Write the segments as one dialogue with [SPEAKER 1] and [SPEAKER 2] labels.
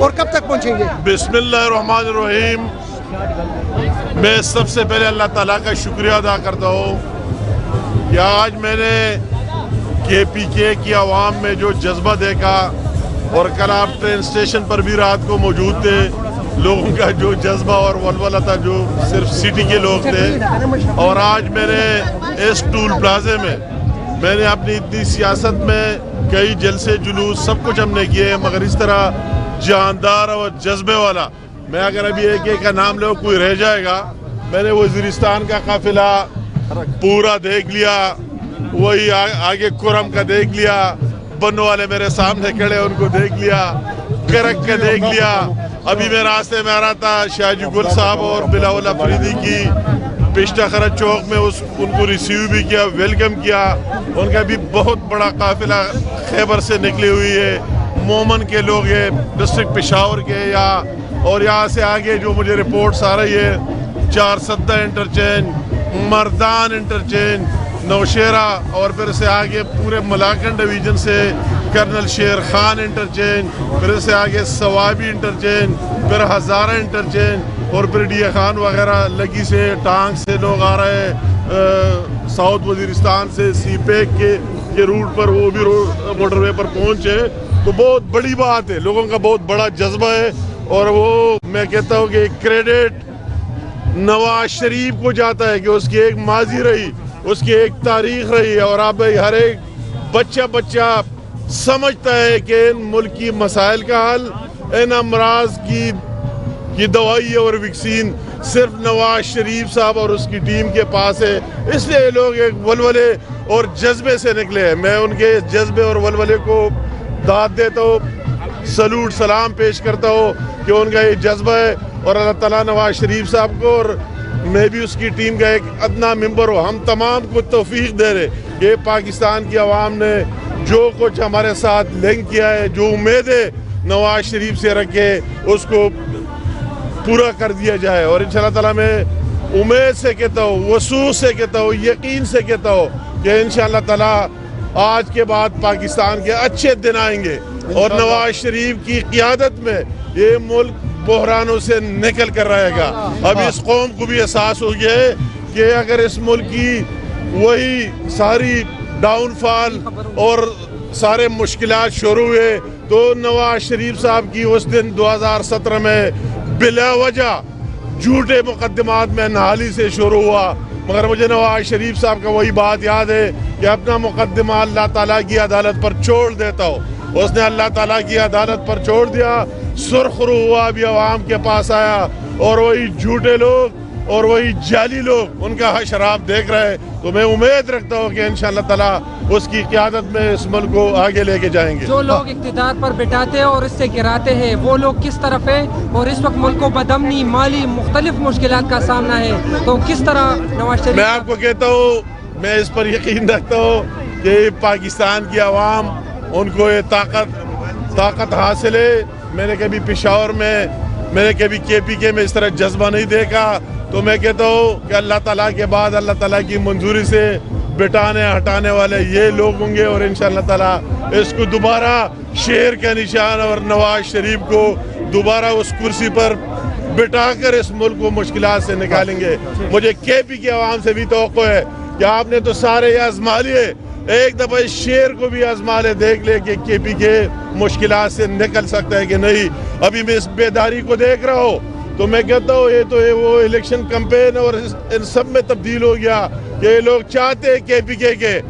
[SPEAKER 1] اور کب تک پہنچیں گے؟
[SPEAKER 2] بسم اللہ الرحمن الرحیم. میں سب سے پہلے اللہ تعالیٰ کا شکریہ ادا کرتا ہوں کہ آج میں نے کے پی کے کی عوام میں جو جذبہ دیکھا، اور کل آپ ٹرین اسٹیشن پر بھی رات کو موجود تھے، لوگوں کا جو جذبہ اور ولولہ تھا جو صرف سٹی کے لوگ تھے. اور آج میں نے اس ٹول پلازے میں نے اپنی اتنی سیاست میں کئی جلسے جلوس سب کچھ ہم نے کیے، مگر اس طرح جاندار اور جذبے والا میں اگر ابھی ایک کا نام لو کوئی رہ جائے گا. میں نے وزیرستان کا قافلہ پورا دیکھ لیا، وہی آگے کرم کا دیکھ لیا، بنو والے میرے سامنے کھڑے ان کو دیکھ لیا، کرک کا دیکھ لیا. ابھی میں راستے میں آ رہا تھا، شاہ جی گل صاحب اور بلاول افریدی کی پشتہ خرچ چوک میں ان کو ریسیو بھی کیا، ویلکم کیا. ان کا بھی بہت بڑا قافلہ خیبر سے نکلی ہوئی ہے، مومن کے لوگ ہیں، ڈسٹرکٹ پشاور کے، اور یہاں سے آگے جو مجھے رپورٹس آ رہی ہے 4 انٹرچینج، مردان انٹرچینج، نوشیرہ، اور پھر سے آگے پورے ملاکن ڈویژن سے کرنل شیر خان انٹرچینج، پھر سے آگے سوابی انٹرچینج، پھر ہزارہ انٹرچینج، اور پھر ڈی خان وغیرہ لگی سے ٹانک سے لوگ آ رہے ہیں، ساؤتھ وزیرستان سے سی پیک کے روٹ پر، وہ بھی موٹر وے پر پہنچے. تو بہت بڑی بات ہے، لوگوں کا بہت بڑا جذبہ ہے. اور وہ میں کہتا ہوں کہ کریڈٹ نواز شریف کو جاتا ہے کہ اس کی ایک ماضی رہی، اس کی ایک تاریخ رہی ہے، اور اب ہر ایک بچہ سمجھتا ہے کہ ان ملکی مسائل کا حل، ان امراض کی دوائی اور ویکسین صرف نواز شریف صاحب اور اس کی ٹیم کے پاس ہے. اس لیے یہ لوگ ایک ولولے اور جذبے سے نکلے ہیں. میں ان کے جذبے اور ولولے کو داد دیتا ہوں، سلوٹ سلام پیش کرتا ہوں کہ ان کا یہ جذبہ ہے. اور اللہ تعالیٰ نواز شریف صاحب کو، اور میں بھی اس کی ٹیم کا ایک ادنا ممبر ہوں، ہم تمام کو توفیق دے رہے کہ پاکستان کی عوام نے جو کچھ ہمارے ساتھ لنک کیا ہے، جو امیدیں نواز شریف سے رکھے، اس کو پورا کر دیا جائے. اور انشاءاللہ تعالیٰ میں امید سے کہتا ہوں، وثوق سے کہتا ہوں، یقین سے کہتا ہوں کہ انشاءاللہ تعالیٰ آج کے بعد پاکستان کے اچھے دن آئیں گے، اور نواز شریف کی قیادت میں یہ ملک بحرانوں سے نکل کر رہے گا. اب اس قوم کو بھی احساس ہو گیا ہے کہ اگر اس ملک کی وہی ساری ڈاؤن فال اور سارے مشکلات شروع ہوئے تو نواز شریف صاحب کی اس دن 2017 میں بلا وجہ جھوٹے مقدمات میں نہالی سے شروع ہوا. مگر مجھے نواز شریف صاحب کا وہی بات یاد ہے کہ اپنا مقدمہ اللہ تعالیٰ کی عدالت پر چھوڑ دیتا ہو. اس نے اللہ تعالیٰ کی عدالت پر چھوڑ دیا، سرخ رو ہوا، ابھی عوام کے پاس آیا، اور وہی جھوٹے لوگ اور وہی جعلی لوگ ان کا حشر آپ دیکھ رہے ہیں. تو میں امید رکھتا ہوں کہ انشاءاللہ تعالیٰ اس کی قیادت میں اس ملک کو آگے لے کے جائیں گے.
[SPEAKER 3] جو لوگ اقتدار پر بٹھاتے ہیں اور اس سے گراتے ہیں، وہ لوگ کس طرف ہیں؟ اور اس وقت ملک کو بدامنی، مالی مختلف مشکلات کا سامنا ہے، تو کس طرح نواز شریف؟
[SPEAKER 2] میں آپ کو کہتا ہوں، میں اس پر یقین رکھتا ہوں کہ پاکستان کی عوام، ان کو یہ طاقت حاصل ہے. میں نے کبھی پشاور میں نے کبھی کے پی کے میں اس طرح جذبہ نہیں دیکھا. تو میں کہتا ہوں کہ اللہ تعالیٰ کے بعد اللہ تعالیٰ کی منظوری سے بٹانے ہٹانے والے یہ لوگ ہوں گے، اور انشاءاللہ تعالیٰ اس کو دوبارہ شیر کا نشان اور نواز شریف کو دوبارہ اس کرسی پر بٹا کر اس ملک کو مشکلات سے نکالیں گے. مجھے کے پی کے عوام سے بھی توقع ہے کہ آپ نے تو سارے یہ آزما لیے، ایک دفعہ اس شیر کو بھی آزما لے، دیکھ لے کہ کے پی کے مشکلات سے نکل سکتا ہے کہ نہیں. ابھی میں اس بیداری کو دیکھ رہا ہوں تو میں کہتا ہوں یہ تو وہ الیکشن کمپین اور ان سب میں تبدیل ہو گیا کہ یہ لوگ چاہتے ہیں کے پی کے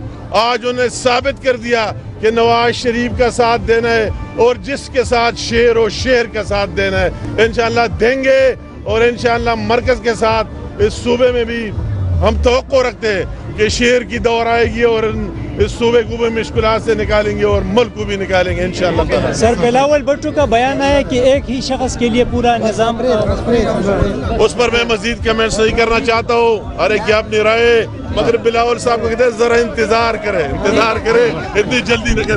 [SPEAKER 2] آج انہیں ثابت کر دیا کہ نواز شریف کا ساتھ دینا ہے، اور جس کے ساتھ شیر ہو شیر کا ساتھ دینا ہے. انشاءاللہ دیں گے، اور انشاءاللہ مرکز کے ساتھ اس صوبے میں بھی ہم توقع رکھتے ہیں کہ شیر کی دور آئے گی، اور اس صوبے کو بھی مشکلات سے نکالیں گے اور ملک کو بھی نکالیں گے انشاءاللہ تعالی.
[SPEAKER 4] سر بلاول بھٹو کا بیان ہے کہ ایک ہی شخص کے لیے پورا نظام،
[SPEAKER 2] اس پر میں مزید کمنٹس نہیں کرنا چاہتا ہوں. ہر ایک کی اپنی رائے، مگر بلاول صاحب کو کہتے ہیں ذرا انتظار کرے، اتنی جلدی نہ کرے.